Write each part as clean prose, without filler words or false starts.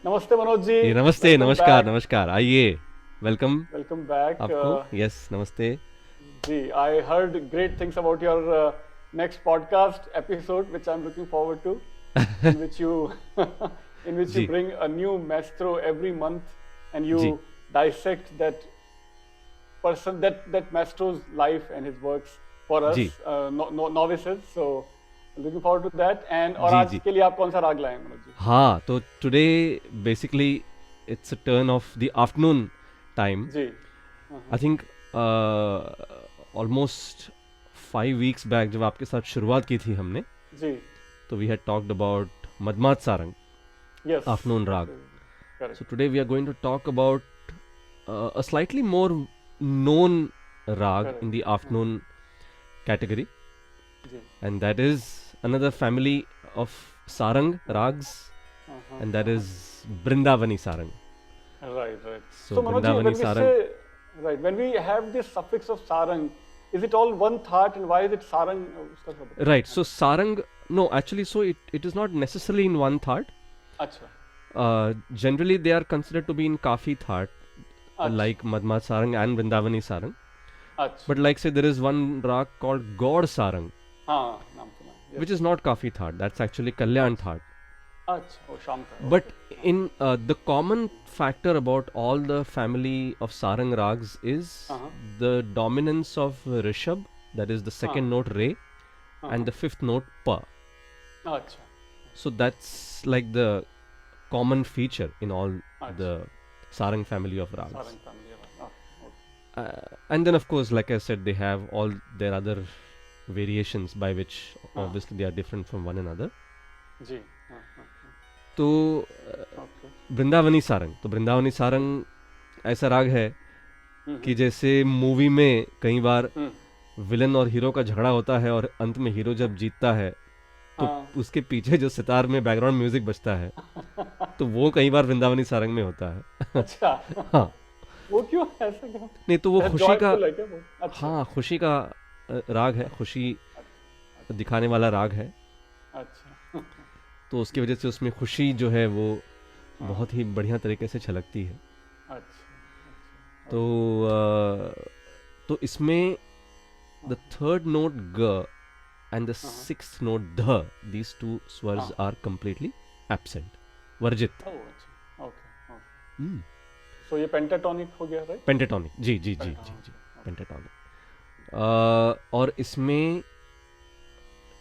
नमस्ते मनोज जी। ये नमस्ते, वेलकम नमस्कार, बैक। नमस्कार, आइए। Welcome welcome back. आपको। यस, नमस्ते। जी, I heard great things about your next podcast episode which I'm looking forward to, in which you in which you जी, bring a new maestro every month and you जी, dissect that person, that maestro's life and his works for us जी, novices. So looking forward to that. And और जी, आज जी। के लिए आप कौन सा राग लाए हैं मनोज जी? हाँ, तो today basically it's a turn of the afternoon time. जी। I think almost 5 weeks back जब आपके साथ शुरुआत की थी हमने, जी। तो we had talked about Madhmad Sarang, Yes, afternoon raga. absolutely. Correct. So today we are going to talk about a slightly more known rag Correct. in the afternoon category, जी. and that is another family of sarang rags, Uh-huh, and that uh-huh. is Brindavani sarang. Right, right. So So Manoj ji, Brindavani when we sarang, say, right, when we have this suffix of sarang, is it all one thought and why is it sarang? उसका थोड़ा बताइए। right? So sarang, no, actually, so it is not necessarily in one thought. अच्छा, Generally, they are considered to be in kafi thought, अच्छा, like Madmat sarang and Brindavani sarang. अच्छा। But like say, there is one rag called God sarang, हाँ, नाम सुना है। which Yes. is not kafi thought. That's actually Kalyan thought. अच्छा, वो शाम का। But Okay. in the common factor about all the family of sarang rags is Uh-huh. the dominance of rishabh, that is the second note re, and the fifth note pa. अच्छा, So that's like the common feature in all अच्छा। the sarang family of rags. Sarang family है। Okay, okay. And then of course, like I said, they have all their other variations by which obviously they are different from one another. जी, हाँ, हाँ, तो okay. Vrindavani Sarang ऐसा राग है कि जैसे movie में कई बार विलन और हीरो का झगड़ा होता है और अंत में हीरो जब जीतता है तो हाँ। उसके पीछे जो सितार में बैकग्राउंड म्यूजिक बजता है तो वो कई बार वृंदावनी सारंग में होता है। अच्छा। हाँ, वो क्यों ऐसा क्यों? नहीं तो वो खुशी का, Joyful है क्या वो? अच्छा, हाँ खुशी का राग है, खुशी दिखाने वाला राग है, अच्छा। तो उसकी वजह से उसमें खुशी जो है वो हाँ। बहुत ही बढ़िया तरीके से छलकती है। अच्छा, अच्छा। तो इसमें द थर्ड नोट ग and the sixth note dha, these two swars are completely absent, varjit. Oh, अच्छा, okay, okay. So ये pentatonic हो गया, right? Pentatonic, जी जी जी जी जी, pentatonic. और इसमें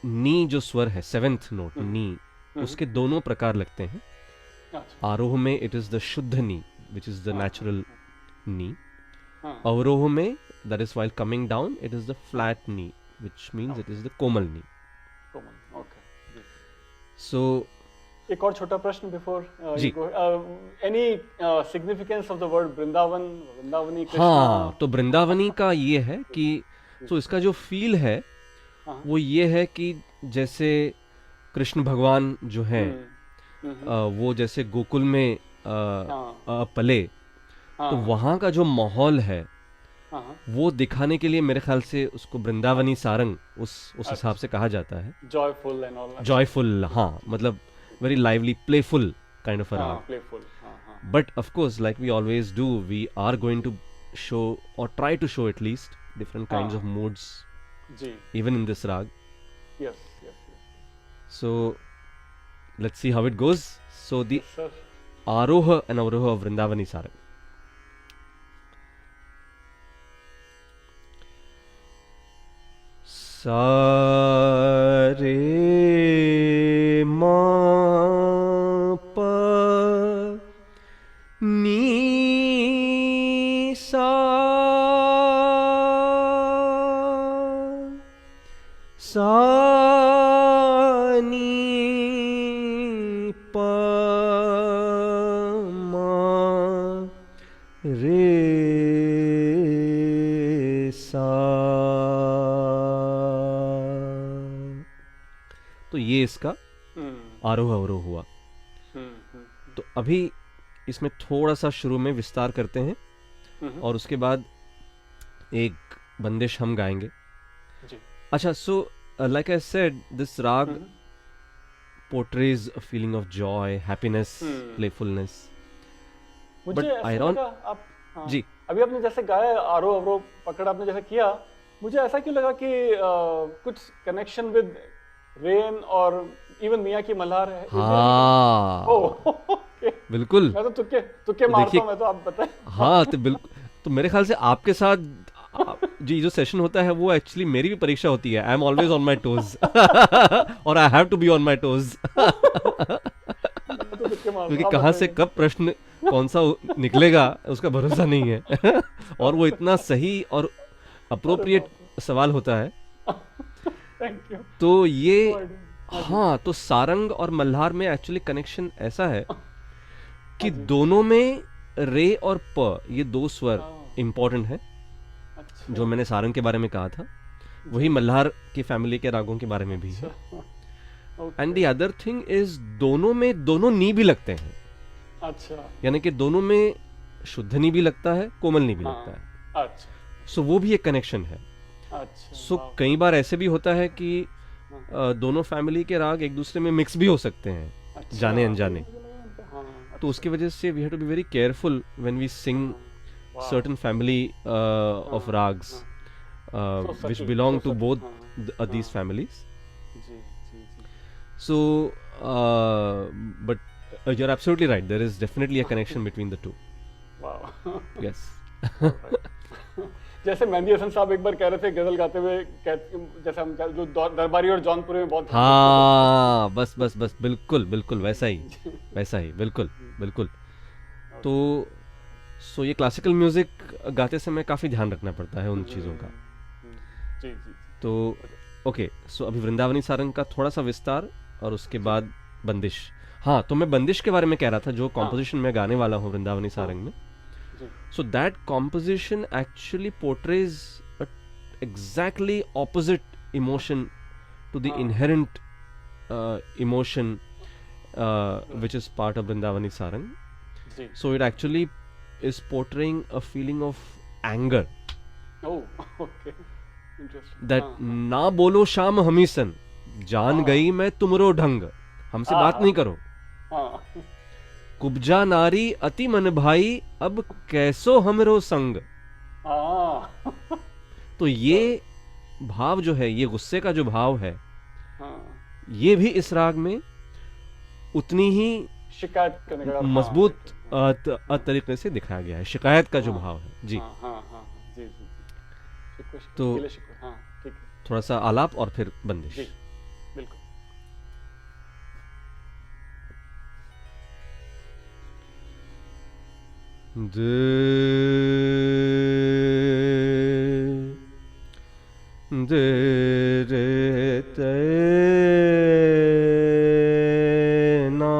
नी जो स्वर है, सेवेंथ नोट नी, उसके दोनों प्रकार लगते हैं। अच्छा, आरोह में इट इज द शुद्ध नी, विच इज द नेचुरल नी। हाँ, अवरोह में, that is while coming down, it is the flat knee, which means it is the komal knee. common, okay. Ji. So एक और छोटा प्रश्न before ji. you go. Any significance of the word Vrindavan, Vrindavani, Krishna? हाँ, तो वृंदावनी का ये है कि तो इसका जो फील है हाँ, वो ये है कि जैसे कृष्ण भगवान जो हैं वो जैसे गोकुल में पले, तो वहाँ का जो माहौल है वो दिखाने के लिए मेरे ख्याल से उसको वृंदावनी सारंग उस हिसाब से कहा जाता है। joyful and all that. Joyful, हाँ, मतलब very lively, playful kind of a हाँ, राग। playful, हाँ, हाँ, But of course, like we always do, we are going to show or try to show at least different kinds of moods ji, even in this rag. yes, yes, yes. So let's see how it goes. So the Yes, sir. Aroha and Avroha of Vrindavani Sarang. Sa re ma pa ni sa sa ni pa ma re सा। तो ये इसका आरोह अवरोह हुआ। तो अभी इसमें थोड़ा सा शुरू में विस्तार करते हैं और उसके बाद एक बंदिश हम गाएंगे। जी। अच्छा, so like I said, this राग portrays a feeling of joy, happiness, playfulness. मुझे But ऐसा iron- लगा आप जी अभी आपने जैसे गाया आरो अवरो पकड़ आपने जैसे किया, मुझे ऐसा क्यों लगा कि कुछ कनेक्शन विद रेन और इवन मियाँ की मल्हार है? हाँ ओह ओके, बिल्कुल। मैं तो तुक्के मारता हूँ, मैं तो आप बताएं। हाँ तो बिल्कुल, तो मेरे ख्याल से आपके साथ जी जो सेशन होता है वो एक्चुअली मेरी भी परीक्षा होती है। I am always on my toes और I have to be on my toes मैं तो तुक्के मारता हूँ, क्योंकि आप कहाँ से बताइए। कब प्रश्न कौन सा निकलेगा उसका भरोसा नहीं है और वो इतना सही और अप्रोप्रिएट सवाल होता है। Thank you. तो ये हाँ, तो सारंग और मल्हार में एक्चुअली कनेक्शन ऐसा है कि दोनों में रे और प ये दो स्वर इम्पोर्टेंट है। अच्छा, जो मैंने सारंग के बारे में कहा था वही मल्हार की फैमिली के रागों के बारे में भी है। And the other thing is दोनों में दोनों नी भी लगते हैं, अच्छा यानी कि दोनों में शुद्ध नी भी लगता है, कोमल नी भी लगता है। अच्छा सो वो भी एक कनेक्शन है। अच्छा। सो कई बार ऐसे भी होता है कि दोनों फैमिली के राग एक दूसरे में मिक्स भी हो सकते हैं, अच्छा, जाने अनजाने। हाँ, तो उसकी वजह से we have to be very careful when we sing certain family of rags which subtle, belong so to subtle. both these families. जी जी जी। So but you're absolutely right, there is definitely a connection between the two. वाह। Yes. जैसे मेहंदी हसन साहब एक बार कह रहे थे गजल गाते हुए, जैसे हम जो दरबारी और जौनपुरी में बहुत हाँ बस बस बस बिल्कुल बिल्कुल वैसा ही बिल्कुल बिल्कुल। तो सो ये क्लासिकल म्यूजिक गाते समय काफ़ी ध्यान रखना पड़ता है उन चीज़ों का। जी जी। तो ओके, सो अभी वृंदावनी सारंग का थोड़ा सा विस्तार और उसके बाद बंदिश। हाँ, तो मैं बंदिश के बारे में कह रहा था जो कॉम्पोजिशन मैं गाने वाला हूँ वृंदावनी सारंग में। So that composition actually portrays exactly opposite emotion to the inherent emotion which is part of Vrindavani Sarang. So it actually is portraying a feeling of anger. Oh, okay. Interesting. That ना बोलो शाम हमीसन, जान गई मैं तुमरो ढंग, हमसे बात नहीं करो, कुब्जा नारी अति मन भाई, अब कैसो हमरो संग। तो ये भाव जो है, ये गुस्से का जो भाव है, ये भी इस राग में उतनी ही शिकायत करने का मजबूत तरीके से दिखाया गया है। शिकायत का जो भाव है जी। जी जी। तो थोड़ा सा आलाप और फिर बंदिश। बिल्कुल। दे रे ते ना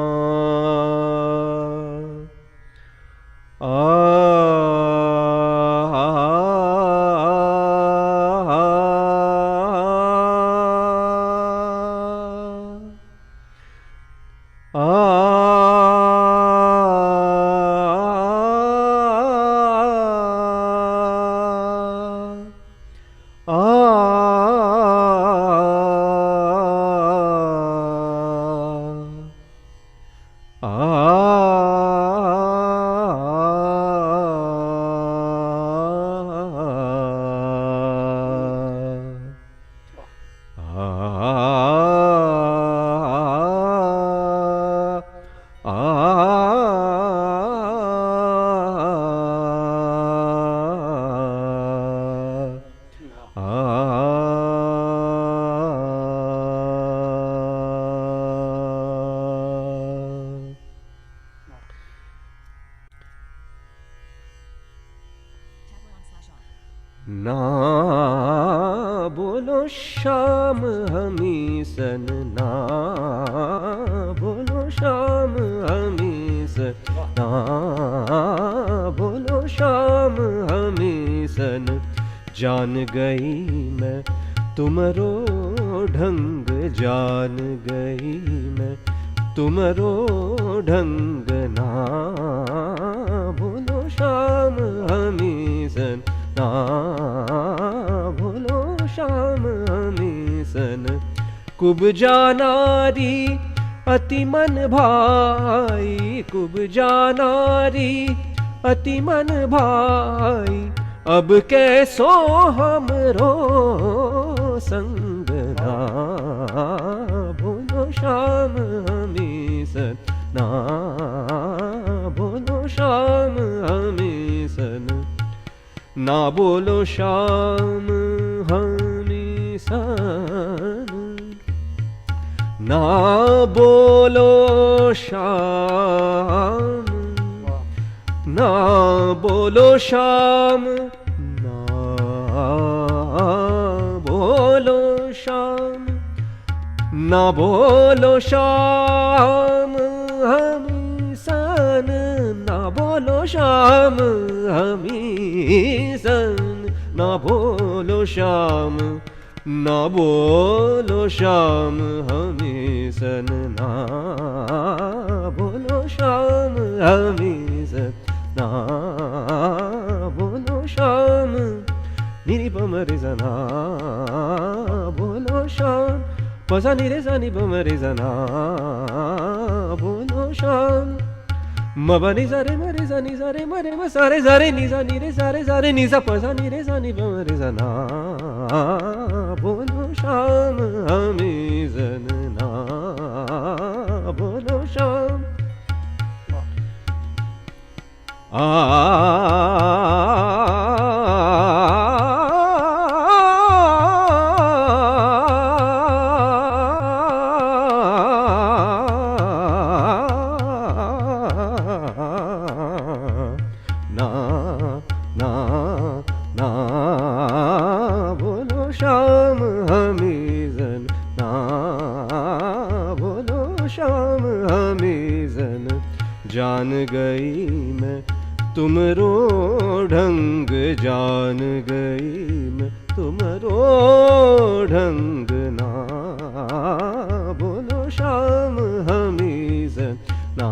बोलो शाम हमीसन, ना बोलो शाम हमीसन, ना बोलो शाम हमीसन, जान गई मैं तुमरो ढंग, जान गई मैं तुमरो ढंग, ना बोलो शाम हमीसन, ना भूलो शाम हमीसन, कुब्जा नारी अति मन भाई कुब्जा नारी, अति मन भाई अब कैसो हमरो संग ना बोलो श्याम हमी सन, ना बोलो श्याम हमी सन, ना बोलो श्याम हमी सन, ना बोलो श्याम, ना बोलो श्याम, ना बोलो श्याम, ना बोलो श्याम हमी सन, ना बोलो श्याम हमी सन, ना बोलो श्याम, ना बोलो श्याम हमी सन, ना बोलो श्याम हमी सन, ना बोलो श्याम, निरी पमरे जना बोलो श्याम, पसा निरे सा पमरे जना बोलो श्याम, मबनी सारे मरे सा नि सारे मरे म सारे सारे नि सा नि रे सारे सारे नि सा पसा नि रे सा नि पमरे जना बोलो श्याम हमी सन, ना बोलो श्याम। ना ना ना बोलो श्याम हमी सन, ना बोलो श्याम हमी सन, जान गई मैं तुमरो ढंग, जान गई मैं तुमरो ढंग, ना बोलो श्याम हमी सन, ना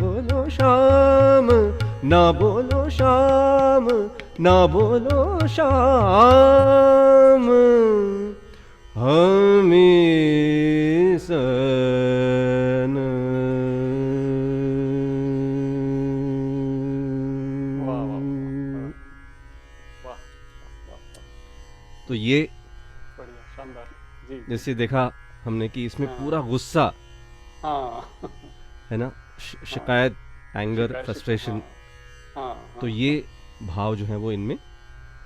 बोलो श्याम, ना बोलो श्याम, ना बोलो श्याम हमी सन। तो ये बढ़िया, शानदार जी। जैसे देखा हमने कि इसमें पूरा गुस्सा हाँ है ना, शिकायत, एंगर, शिकायत, फ्रस्ट्रेशन, हाँ, तो ये भाव जो है वो इनमें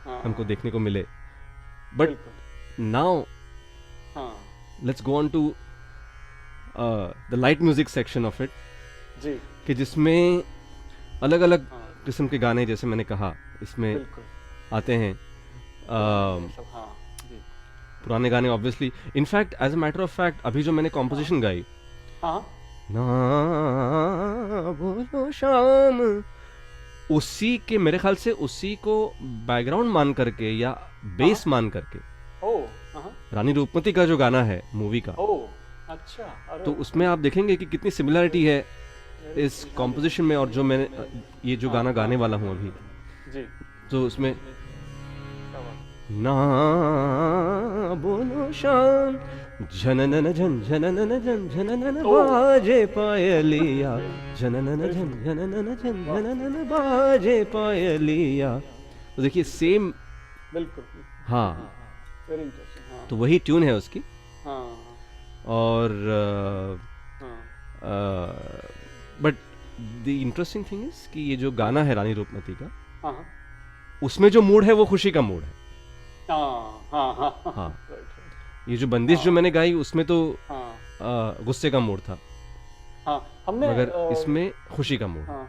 हाँ, हमको देखने को मिले। बट बिल्कुल, नाउ हाँ let's go on to the light music section of it, जी, कि जिसमें अलग अलग हाँ किस्म के गाने, जैसे मैंने कहा, इसमें बिल्कुल, आते हैं। सब हाँ जी, पुराने गाने obviously, in fact as a matter of fact अभी जो मैंने कॉम्पोजिशन गाई, हाँ ना बोलो शाम, उसी के मेरे ख्याल से उसी को बैकग्राउंड मान करके या बेस मान करके ओ, हाँ रानी रूपमती का जो गाना है मूवी का, ओ, अच्छा, अरे तो उसमें आप देखेंगे कि कितनी सिमिलरिटी है इस कॉम्पोजिशन में और जो मैंने ये जो गाना गाने वाला हूँ अभी, जी, तो उसमें क्या बात, ना बोलो शाम, झननन झन झननन झन झननन बाजे पायलिया, झननन झन झननन झन झननन बाजे पायलिया। तो देखिए सेम, बिल्कुल, हाँ, वेरी इंटरेस्टिंग, हाँ तो वही ट्यून है उसकी। हाँ और हाँ but the interesting thing is कि ये जो गाना है रानी रूपमती का, हाँ हाँ उसमें जो मूड है वो खुशी का मूड है। हाँ हाँ हाँ हाँ, राइट, ये जो बंदिश जो मैंने गाई उसमें तो हाँ गुस्से का मूड था, हाँ, हमने मगर इसमें खुशी का मूड। हाँ,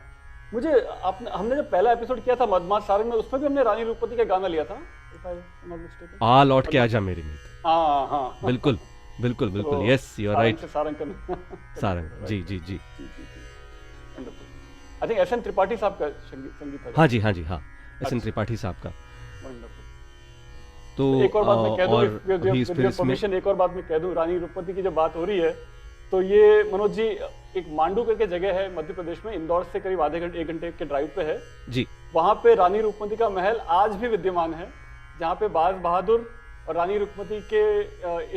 मुझे आपने हमने जब पहला एपिसोड किया था मदमाश सारंग में, उसमें भी हमने रानी रूपमती का गाना लिया था, if I am not mistaken। आ लौट के आजा मेरी मीत, हाँ हाँ बिल्कुल बिल्कुल बिल्कुल, वो yes you are Sarang right, से सारंग का सारंग, जी जी जी, I think S N Tripathi साहब का संगीत है। हाँ जी हाँ जी हाँ, एस एन अच्छा। त्रिपाठी साहब का। Wonderful। तो एक और बात मैं कह दूं, और with अभी इस your फिर इसमें permission, एक और बात मैं कह दूं, रानी रूपमती की जब बात हो रही है तो ये मनोज जी, एक मांडू करके जगह है मध्य प्रदेश में, इंदौर से करीब आधे घंटे 1 घंटे के ड्राइव पे है। जी, वहां पे रानी रूपमती का महल आज भी विद्यमान है, जहाँ पे बाज बहादुर और रानी रुक्मती के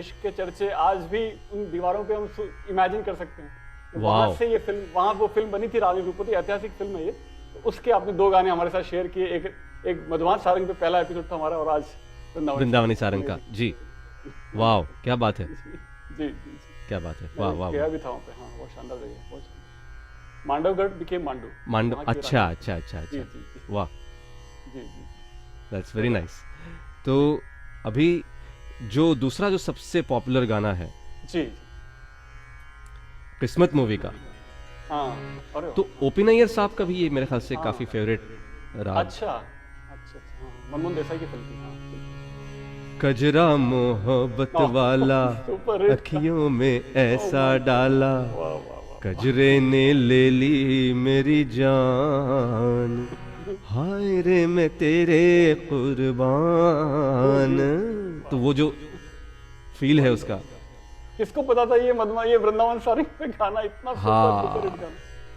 इश्क के चर्चे आज भी उन दीवारों पे हम इमेजिन कर सकते हैं। तो वहां से ये फिल्म, वहां वो फिल्म बनी थी रानी रुक्मती, ऐतिहासिक फिल्म है ये। तो उसके आपने 2 गाने हमारे साथ शेयर किए, एक मधुमान सारंग पे पहला एपिसोड था हमारा, और आज वृंदावनी सारंग का। जी वाह, क्या बात है। जी क्या बात है, वाह वाह। गया भी था वहाँ पे, हाँ बहुत शानदार जगह, बहुत शानदार। मांडवगढ़ बिकेम मांडू। अच्छा अच्छा अच्छा अच्छा, वाह, जी। That's very nice. तो अभी जो दूसरा जो सबसे पॉपुलर गाना है जी, किस्मत मूवी का, हाँ, अरे तो ओपी नैयर साहब का भी ये मेरे ख्याल से काफी फेवरेट रहा। अच्छा, मनमोहन देसाई की फिल्म थी, हाँ। कजरा मोहब्बत वाला अखियों में ऐसा डाला, कजरे ने ले ली मेरी जान, हाय रे मैं तेरे कुर्बान। तो वो जो फील है उसका, किसको पता था ये वृंदावन सारंग पे गाना इतना सुपर गाना,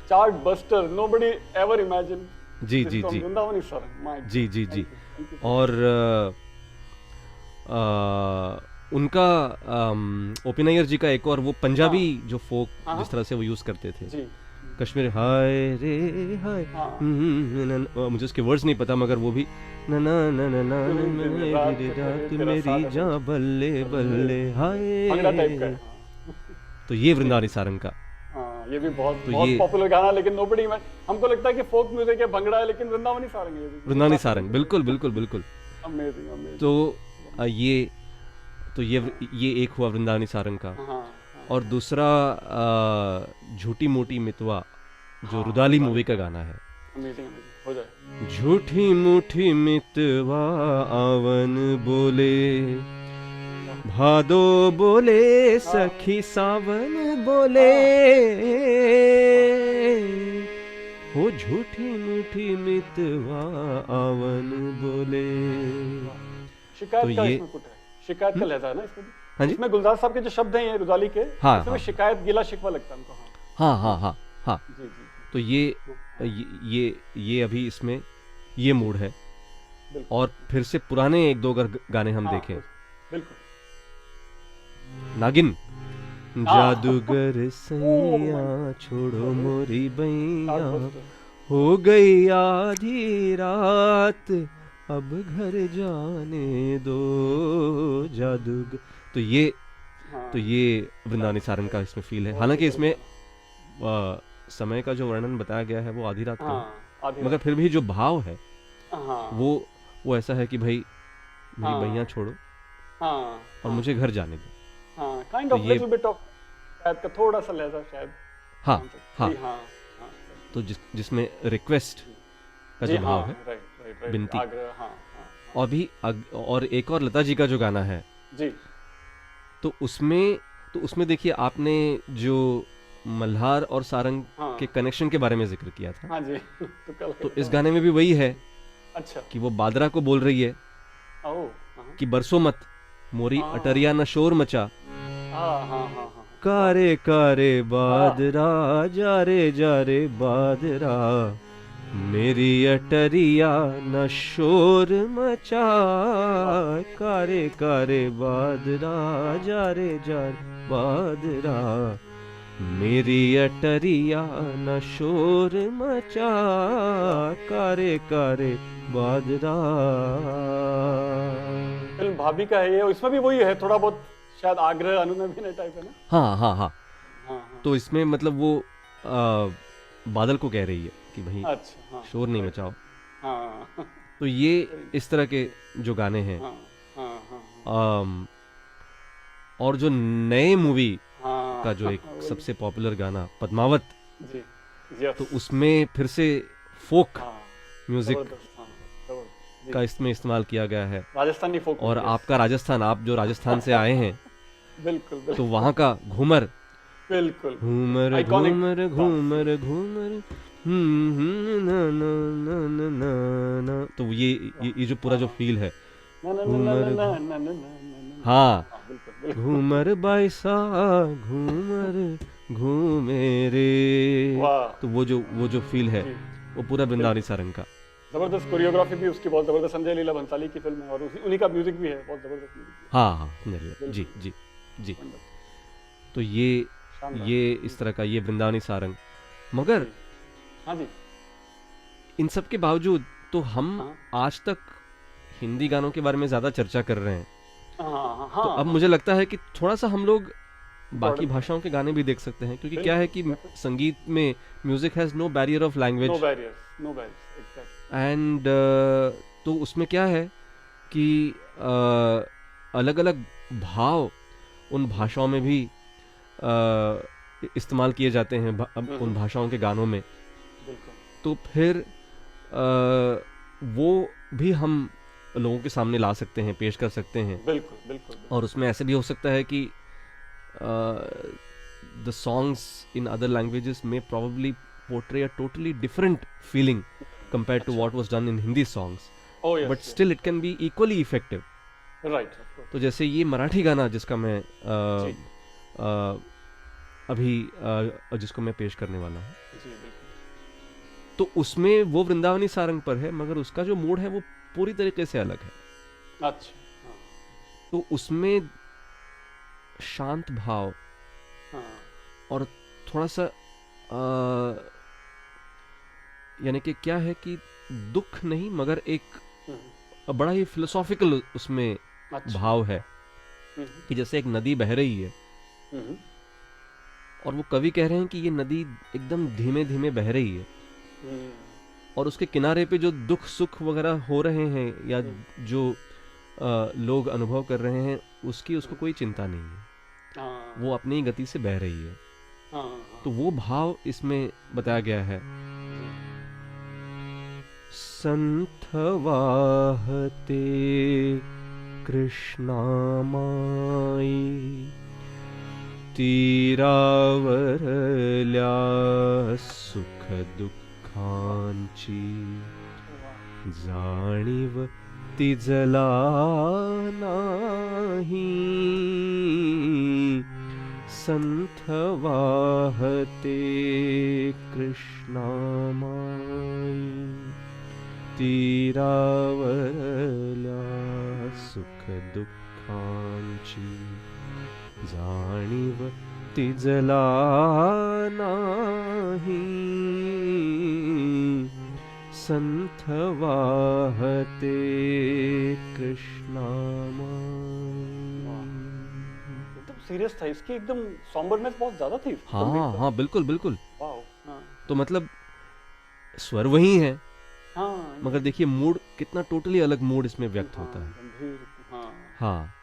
chart buster, nobody ever imagine. जी जी जी, वृंदावन सारंग, जी जी जी। और उनका ओपी नैयर जी का एक और वो पंजाबी जो फोक जिस तरह से वो यूज करते थे, कश्मीर हाय रे हाय, मुझे उसके वर्ड्स नहीं पता, मगर वो भी ना ना ना ना ना मेरी रात मेरी जान बल्ले बल्ले हाय। तो ये वृंदावनी सारंग का, ये भी बहुत पॉपुलर गाना, लेकिन नोबडी, हमको लगता है कि फोक म्यूजिक है, भंगड़ा है, लेकिन वृंदावनी सारंग है, वृंदावनी सारंग, बिल्कुल बिल्कुल बिल्कुल। अमेजिंग। तो ये एक हुआ वृंदावनी सारंग का। और दूसरा झूठी मोटी मितवा, जो रुदाली मूवी का गाना है। हो जाए। झूठी मूठी मितवा आवन बोले, भादो बोले सखी सावन बोले, वो झूठी मूठी मितवा आवन बोले। शिकायत का इसमें कुछ है, शिकायत का लहजा है ना इसमें भी। हाँ जी, इसमें गुलजार साहब के जो शब्द हैं ये रुदाली के, हाँ, इसमें शिकायत, गिला शिकवा लगता है हमको। हाँ हाँ हाँ हाँ। जी। तो ये अभी इसमें ये मूड है। और फिर से पुराने 1-2 गाने हम देखें, बिल्कुल। नागिन, जादूगर सैया छोड़ो मोरी बैया, हो गई आधी रात अब घर जाने दो जादूगर। तो ये वृंदावनी सारंग का इसमें फील है। हालांकि इसमें समय का जो वर्णन बताया गया है वो आधी रात का, मगर फिर भी जो भाव है वो ऐसा है कि भाई मेरी बैया छोड़ो और मुझे घर जाने दो। Kind of little bit of शायद का थोड़ा सा लहजा शायद। हाँ। तो जिसमें रिक्वेस्ट का जो भाव है, बिनती। और एक और लता जी का जो गाना है जी, तो उसमें देखिए आपने जो मल्हार और सारंग के कनेक्शन के बारे में जिक्र किया था। हाँ जी। तो इस गाने में भी वही है। अच्छा। कि वो बादरा को बोल रही है कि बरसो मत मोरी अटरिया न शोर मचा, कारे कारे बादरा जा रे बादरा, मेरी अटरिया न शोर मचा, कारे कारे बादरा जा रे बादरा, मेरी अटरिया न शोर मचा, कारे कारे बादरा। फिल्म भाभी का है ये, इसमें भी वही है, थोड़ा बहुत शायद आग्रह अनुनय टाइप है ना। हाँ। तो इसमें मतलब वो बादल को कह रही है कि भाई अच्छा, शोर नहीं मचाओ। हाँ। तो ये इस तरह के जो गाने हैं। और जो नए मूवी का जो एक सबसे पॉपुलर गाना पद्मावत, तो उसमें फिर से फोक म्यूजिक का इसमें इस्तेमाल किया गया है, राजस्थानी फोक। और आपका राजस्थान, आप जो राजस्थान से आए हैं, बिल्कुल। तो वहाँ का घूमर, बिल्कुल घूमर घूमर घूमर घूमर ना, तो ये जो पूरा जो फील है, हाँ, घूमर बाईसा घूमर घूमे रे, तो वो जो फील है वो पूरा वृंदावनी सारंग का। जबरदस्त कोरियोग्राफी भी उसकी बहुत जबरदस्त, संजय लीला भंसाली की फिल्म है और उन्हीं का म्यूजिक भी है, बहुत जबरदस्त म्यूजिक हाँ हाँ जी जी जी। है। तो ये इस तरह का ये वृंदावनी सारंग, मगर हाँ जी, इन सब के बावजूद तो हम हाँ आज तक हिंदी गानों के बारे में ज्यादा चर्चा कर रहे हैं। हाँ तो अब मुझे लगता है कि थोड़ा सा हम लोग बाकी भाषाओं के गाने भी देख सकते हैं, क्योंकि क्या है कि संगीत में music has no barrier of language, no barriers exactly. And तो उसमें क्या है कि अलग अलग भाव उन भाषाओं में भी इस्तेमाल किए जाते हैं उन भाषाओं के गानों में। तो फिर वो भी हम लोगों के सामने ला सकते हैं, पेश कर सकते हैं। बिल्कुल बिल्कुल। और उसमें ऐसे भी हो सकता है कि the songs in other languages may probably portray a totally different feeling compared to what was done in Hindi songs. Oh, yes, but still it can be equally effective. Right. तो जैसे ये मराठी गाना जिसका मैं अभी जिसको मैं पेश करने वाला हूँ, तो उसमें वो वृंदावनी सारंग पर है, मगर उसका जो मूड है वो पूरी तरीके से अलग है। अच्छा। तो उसमें शांत भाव और थोड़ा सा यानी कि क्या है कि दुख नहीं, मगर एक बड़ा ही फिलोसॉफिकल उसमें भाव है कि जैसे एक नदी बह रही है और वो कवि कह रहे हैं कि ये नदी एकदम धीमे धीमे बह रही है, और उसके किनारे पे जो दुख सुख वगैरह हो रहे हैं या जो लोग अनुभव कर रहे हैं उसको कोई चिंता नहीं है, वो अपनी ही गति से बह रही है। तो वो भाव इसमें बताया गया है। संथ वाहते कृष्णा माई तीरावरल्या सुख दुःखांची जाणीव तिजला नाही संथ वाहते कृष्णा माई तीरावरल्या सुख दुःखांची जाणीव तिजला नाही संथ वाहते कृष्णा एकदम सीरियस था, इसकी एकदम सॉम्बरनेस बहुत ज्यादा थी। हाँ हाँ बिल्कुल बिल्कुल। वाओ। तो मतलब स्वर वही है, हाँ, मगर देखिए मूड कितना टोटली अलग मूड इसमें व्यक्त होता है। हाँ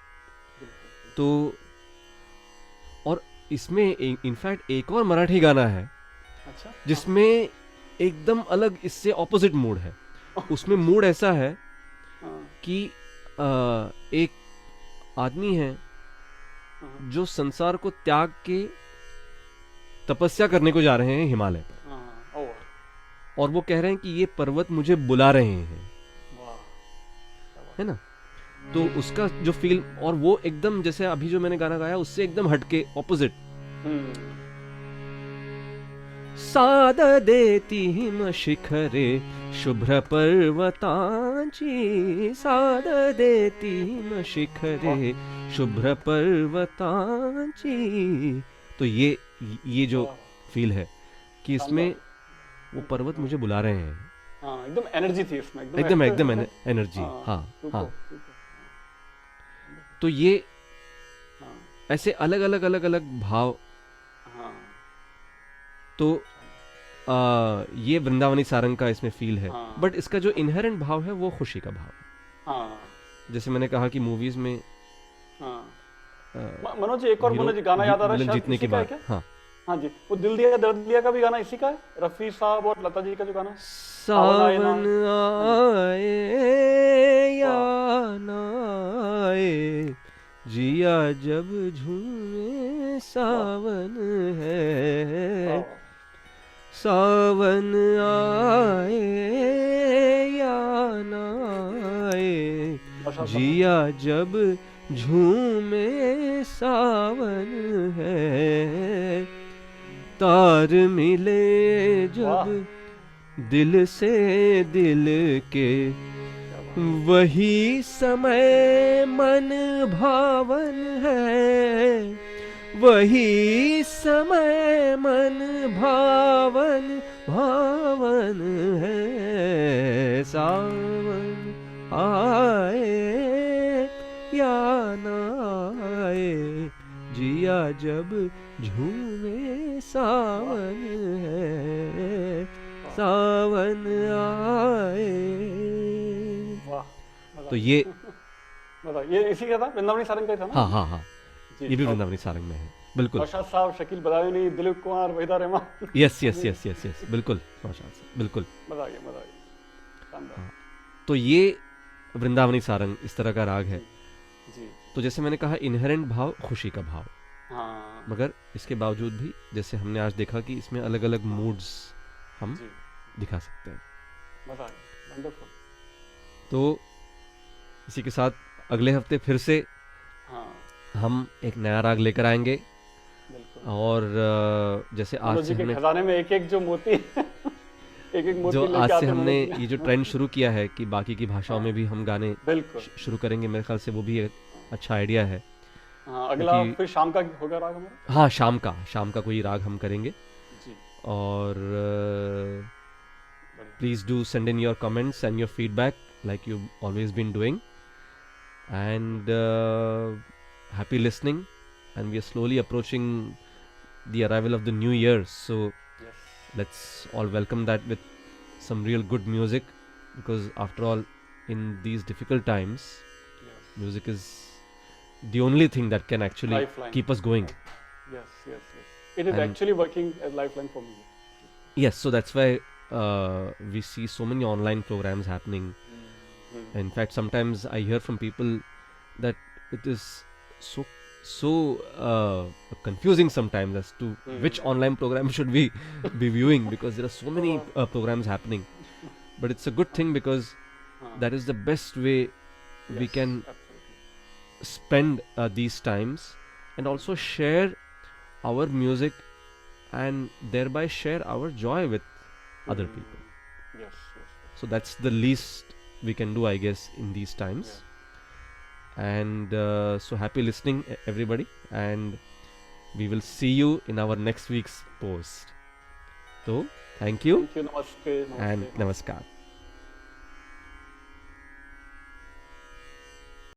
तो और इसमें इनफैक्ट एक और मराठी गाना है अच्छा, जिसमें एकदम अलग इससे ऑपोजिट मूड है। उसमें मूड ऐसा है कि एक आदमी है जो संसार को त्याग के तपस्या करने को जा रहे हैं हिमालय पर, और वो कह रहे हैं कि ये पर्वत मुझे बुला रहे हैं, है ना। तो उसका जो फील, और वो एकदम जैसे अभी जो मैंने गाना गाया उससे एकदम हटके ऑपोजिट। साद देती हिम शिखरे शुभ्र पर्वतांची, साद देती हिम शिखरे शुभ्र पर्वतांची। तो ये जो फील है कि इसमें वो पर्वत मुझे बुला रहे हैं, एकदम एनर्जी थी इसमें, एकदम एनर्जी। हाँ तो ये ऐसे अलग अलग भाव। तो ये वृंदावनी सारंग का इसमें फील है, बट इसका जो इनहेरेंट भाव है वो खुशी का भाव। जैसे मैंने कहा कि मूवीज में मनोज एक और मुझे गाना याद आ रहा है जीतने के बाद। हाँ जी, वो दिल दिया दर्द दिया का भी गाना इसी का है, रफी साहब और लता जी का जो गाना सावन आए या ना आए जिया जब झूमे सावन है, सावन आए या ना आए जिया जब झूमे सावन है, तार मिले जब दिल से दिल के वही समय मन भावन है, वही समय मन भावन भावन है। सावन आए या ना आए, जिया जब झूमे सावन है, सावन आए। वाह, तो ये मतलब ये इसी का था, वृंदावनी सारंग का ही था ना? हाँ हाँ हाँ, जी, ये भी और वृंदावनी सारंग में है, बिल्कुल। नौशाद साहब, Shakeel Badayuni, Dilip Kumar, Waheeda Rehman. Yes yes yes yes yes, बिल्कुल नौशाद साहब, बिल्कुल। मजा आ गया, शानदार। हाँ, तो ये वृंदावनी सारंग इस तरह का राग है। जी, तो जैसे मैंने कहा, इनहेरेंट भाव खुशी का भाव, हाँ, मगर इसके बावजूद भी जैसे हमने आज देखा कि इसमें अलग अलग मूड्स हम जी, दिखा सकते हैं। मजा आ गया, वंडरफुल। तो इसी के साथ अगले हफ्ते फिर से हाँ, हम एक नया राग लेकर आएंगे, बिल्कुल। और जैसे आज मनोज से जी के हमने खजाने में एक एक जो मोती एक एक मोती जो लेके आज आते से हैं हमने मनोज जी। ये जो ट्रेंड शुरू किया है कि बाकी की भाषाओं में भी हम गाने बिल्कुल। शुरू करेंगे, मेरे ख्याल से वो भी एक अच्छा आइडिया है। हाँ, अगला क्योंकि- फिर शाम का होगा राग हमारा। हाँ, शाम का कोई राग हम करेंगे। जी, और बढ़िया। please do send in your comments and your feedback like you've always been doing, and happy listening. And we are slowly approaching the arrival of the new year, so Yes, let's all welcome that with some real good music, because after all, in these difficult times, yes. music is the only thing that can actually Lifeline. keep us going. Yes, yes, yes. It is And- actually working as lifeline for me. Yes, so that's why we see so many online programs happening. Mm-hmm. In fact, sometimes I hear from people that it is so confusing sometimes as to which online program should we be viewing, because there are so many programs happening. But it's a good thing, because that is the best way we Yes, can absolutely. spend these times, and also share our music, and thereby share our joy with other Mm. people. Yes, yes, yes. So that's the least we can do, I guess, in these times. And so happy listening, everybody, and we will see you in our next week's post. So thank you Thank you. Namaste. and namaskar.